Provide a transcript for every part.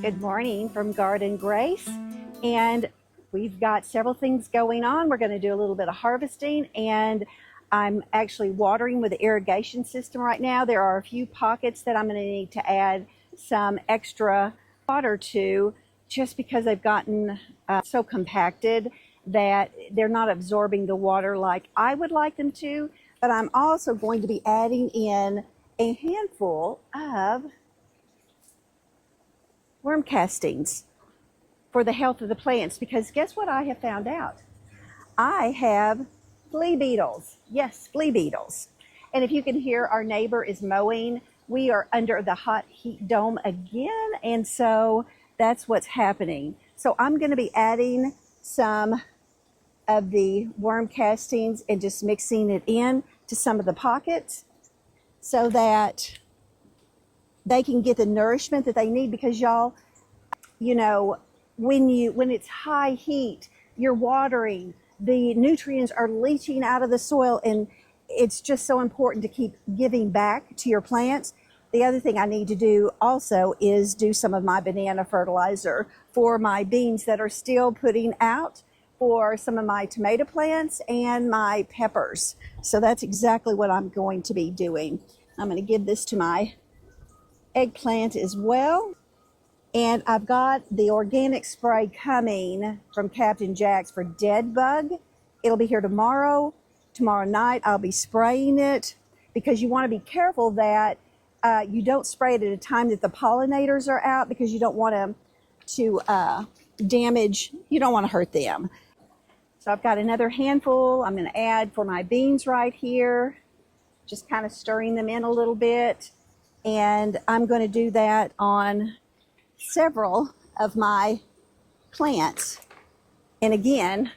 Good morning from Garden Grace, and we've got several things going on. We're going to do a little bit of harvesting, and I'm actually watering with the irrigation system right now. There are a few pockets that I'm going to need to add some extra water to, just because they've gotten so compacted that they're not absorbing the water like I would like them to. But I'm also going to be adding in a handful of worm castings for the health of the plants, because guess what I have found out? I have flea beetles. Yes, flea beetles. And if you can hear, our neighbor is mowing. We are under the hot heat dome again, and so that's what's happening. So I'm going to be adding some of the worm castings and just mixing it in to some of the pockets so that they can get the nourishment that they need, because y'all, you know, when it's high heat, you're watering, the nutrients are leaching out of the soil, and it's just so important to keep giving back to your plants. The other thing I need to do also is do some of my banana fertilizer for my beans that are still putting out, for some of my tomato plants and my peppers. So that's exactly what I'm going to be doing. I'm going to give this to my eggplant as well. And I've got the organic spray coming from Captain Jack's for dead bug. It'll be here tomorrow. Tomorrow night I'll be spraying it, because you want to be careful that you don't spray it at a time that the pollinators are out, because you don't want to damage, you don't want to hurt them. So I've got another handful I'm going to add for my beans right here, just kind of stirring them in a little bit. And I'm going to do that on several of my plants. And again,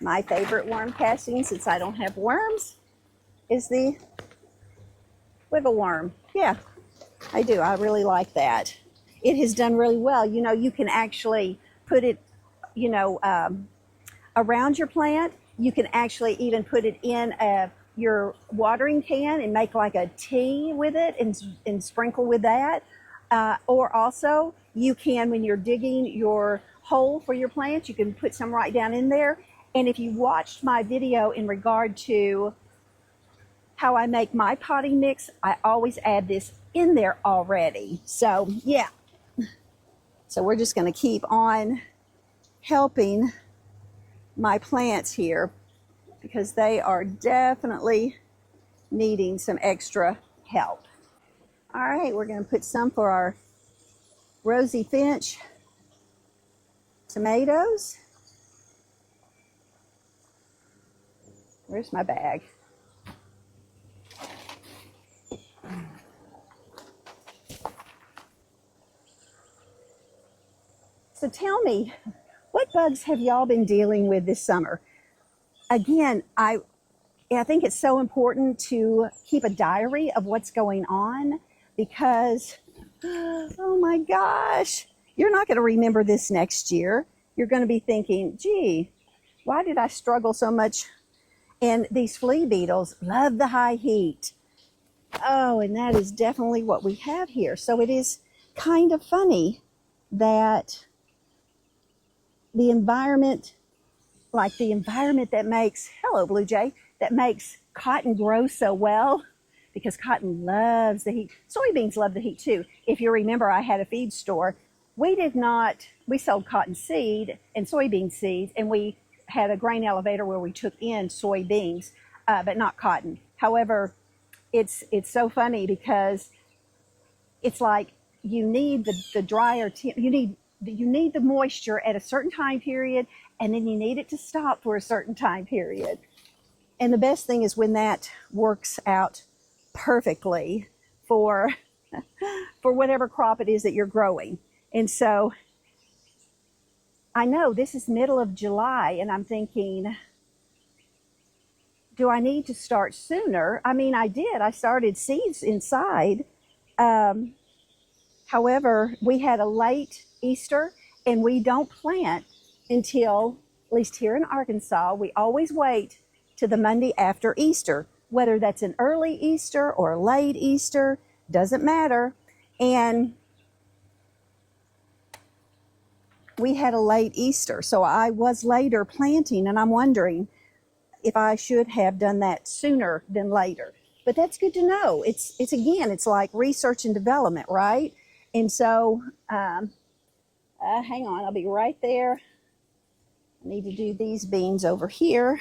my favorite worm casting, since I don't have worms, is the wiggle worm. Yeah, I do. I really like that. It has done really well. You know, you can actually put it, you know, around your plant. You can actually even put it in your watering can and make like a tea with it and sprinkle with that. Or also you can, when you're digging your hole for your plants, you can put some right down in there. And if you watched my video in regard to how I make my potting mix, I always add this in there already. So yeah, so we're just going to keep on helping my plants here, because they are definitely needing some extra help. All right, we're going to put some for our Rosy Finch tomatoes. Where's my bag? So tell me, what bugs have y'all been dealing with this summer? Again, I think it's so important to keep a diary of what's going on, because, oh my gosh, you're not going to remember this next year. You're going to be thinking, gee, why did I struggle so much? And these flea beetles love the high heat. Oh, and that is definitely what we have here. So it is kind of funny that the environment, like the environment that makes, hello Blue Jay, that makes cotton grow so well, because cotton loves the heat. Soybeans love the heat too. If you remember, I had a feed store. We sold cotton seed and soybean seeds, and we had a grain elevator where we took in soybeans, but not cotton. However, it's so funny, because it's like you need the drier, you need the moisture at a certain time period, and then you need it to stop for a certain time period. And the best thing is when that works out perfectly for whatever crop it is that you're growing. And so I know this is middle of July, and I'm thinking, do I need to start sooner? I mean, I did. I started seeds inside. However, we had a late Easter, and we don't plant until, at least here in Arkansas, we always wait to the Monday after Easter. Whether that's an early Easter or a late Easter, doesn't matter. And we had a late Easter, so I was later planting, and I'm wondering if I should have done that sooner than later. But that's good to know. It's again, it's like research and development, right? And so, hang on, I'll be right there. I need to do these beans over here.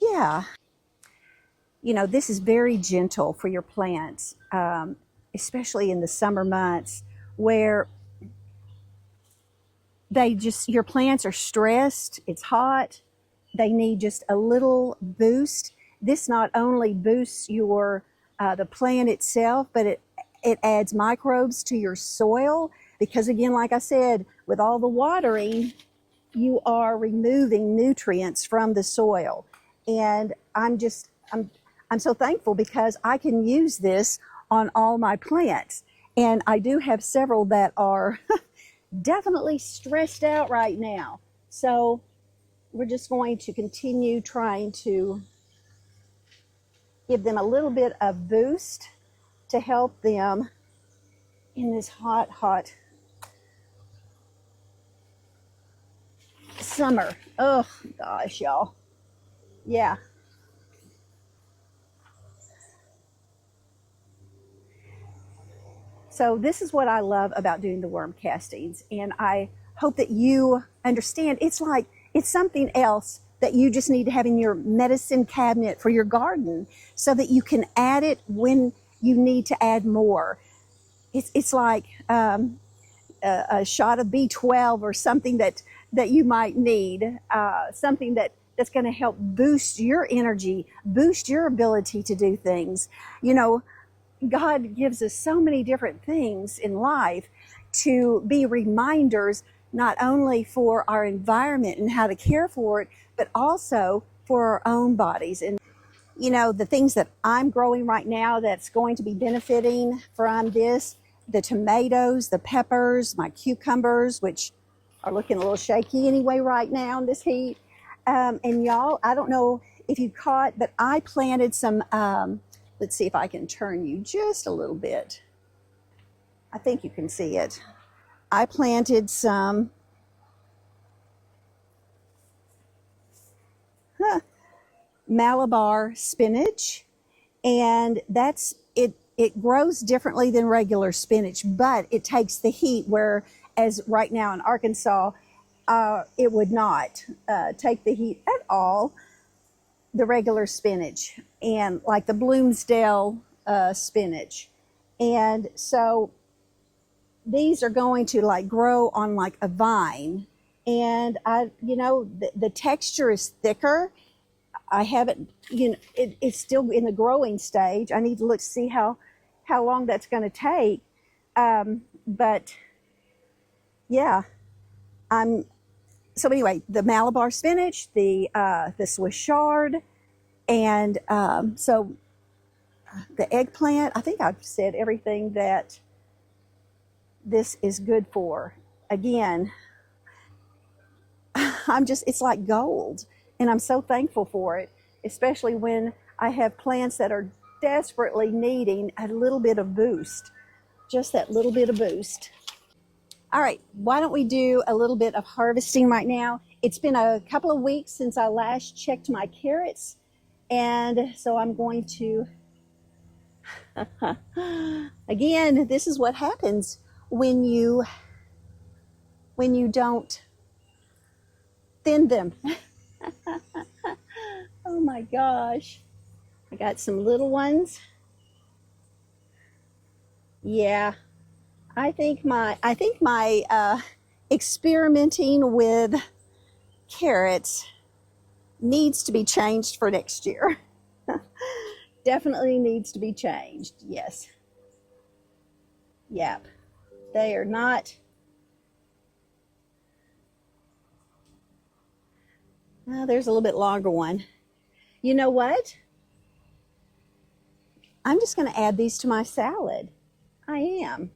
Yeah. You know, this is very gentle for your plants, especially in the summer months where your plants are stressed, it's hot, they need just a little boost. This not only boosts the plant itself, but it adds microbes to your soil because, again, like I said, with all the watering, you are removing nutrients from the soil. And I'm so thankful because I can use this on all my plants. And I do have several that are definitely stressed out right now. So we're just going to continue trying to give them a little bit of boost to help them in this hot, hot summer. Oh gosh, y'all. Yeah. So this is what I love about doing the worm castings, and I hope that you understand it's something else that you just need to have in your medicine cabinet for your garden so that you can add it when you need to add more. It's like a shot of B12 or something that you might need, something that's going to help boost your energy, boost your ability to do things. You know, God gives us so many different things in life to be reminders, not only for our environment and how to care for it, but also for our own bodies. And, you know, the things that I'm growing right now that's going to be benefiting from this, the tomatoes, the peppers, my cucumbers, which are looking a little shaky anyway right now in this heat. And y'all, I don't know if you caught, but I planted some, let's see if I can turn you just a little bit. I think you can see it. I planted some Malabar spinach, and it grows differently than regular spinach, but it takes the heat, whereas right now in Arkansas, it would not take the heat at all, the regular spinach, and like the Bloomsdale spinach. And so these are going to like grow on like a vine, and the texture is thicker. I haven't, it's still in the growing stage. I need to look to see how long that's going to take. But yeah, so anyway, the Malabar spinach, the Swiss chard, and so the eggplant. I think I've said everything that this is good for. Again, it's like gold, and I'm so thankful for it, especially when I have plants that are desperately needing a little bit of boost, just that little bit of boost. All right, why don't we do a little bit of harvesting right now? It's been a couple of weeks since I last checked my carrots, and so I'm going to, again, this is what happens when you don't thin them. Oh my gosh. I got some little ones. Yeah. I think my experimenting with carrots needs to be changed for next year. Definitely needs to be changed. Yes. Yep. They are not. There's a little bit longer one. You know what? I'm just going to add these to my salad. I am.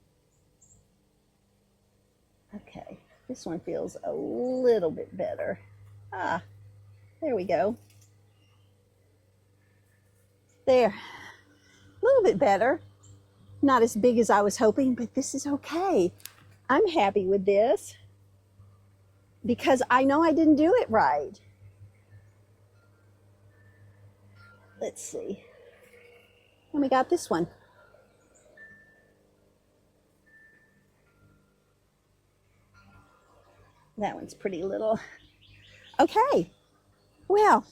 Okay, this one feels a little bit better. There we go. There. A little bit better. Not as big as I was hoping, but this is okay. I'm happy with this. because I know I didn't do it right. Let's see. And we got this one. That one's pretty little. Okay, well,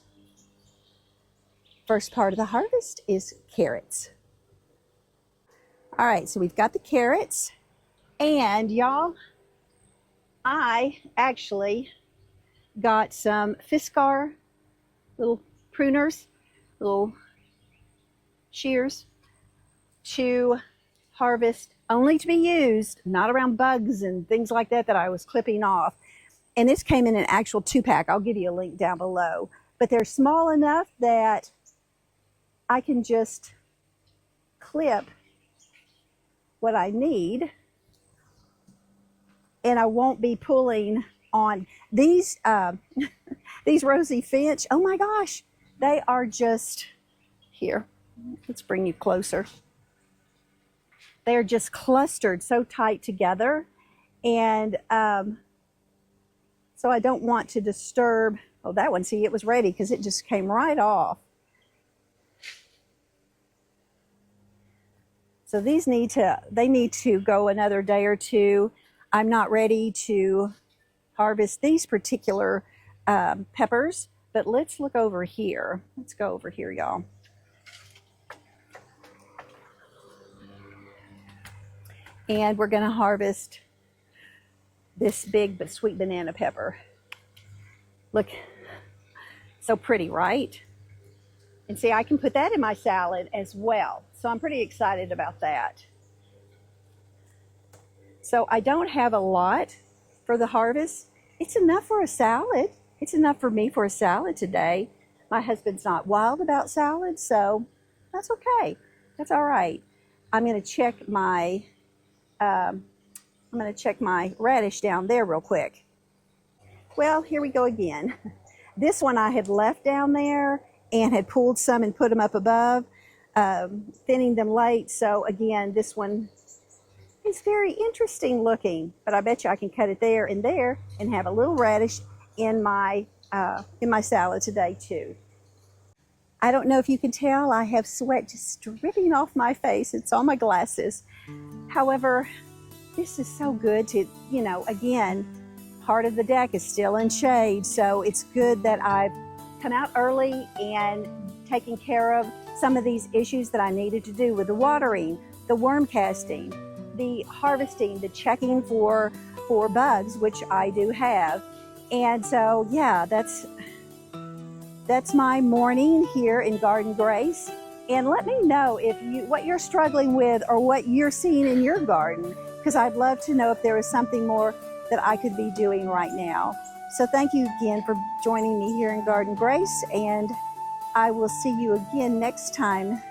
first part of the harvest is carrots. All right, so we've got the carrots, and y'all, I actually got some Fiskar little pruners, little shears to harvest, only to be used, not around bugs and things like that I was clipping off. And this came in an actual 2-pack. I'll give you a link down below. But they're small enough that I can just clip what I need, and I won't be pulling on these these rosy finch. Oh my gosh, they are just here. Let's bring you closer. They're just clustered so tight together, and so I don't want to disturb. Oh, that one, see, it was ready because it just came right off. So these need to go another day or two. I'm not ready to harvest these particular peppers, but let's look over here. Let's go over here, y'all. And we're gonna harvest this big but sweet banana pepper. Look, so pretty, right? And see, I can put that in my salad as well. So I'm pretty excited about that. So I don't have a lot for the harvest. It's enough for a salad. It's enough for me for a salad today. My husband's not wild about salads, so that's okay. That's all right. I'm gonna check my radish down there real quick. Well, here we go again. This one I had left down there and had pulled some and put them up above, thinning them late. So again, this one is very interesting looking, but I bet you I can cut it there and have a little radish in my salad today too. I don't know if you can tell, I have sweat just dripping off my face. It's on my glasses. However, this is so good to, you know, again, part of the deck is still in shade, so it's good that I've come out early and taken care of some of these issues that I needed to do with the watering, the worm casting, the harvesting, the checking for bugs, which I do have. And so, yeah, that's my morning here in Garden Grace. And let me know what you're struggling with or what you're seeing in your garden, because I'd love to know if there is something more that I could be doing right now. So thank you again for joining me here in Garden Grace, and I will see you again next time.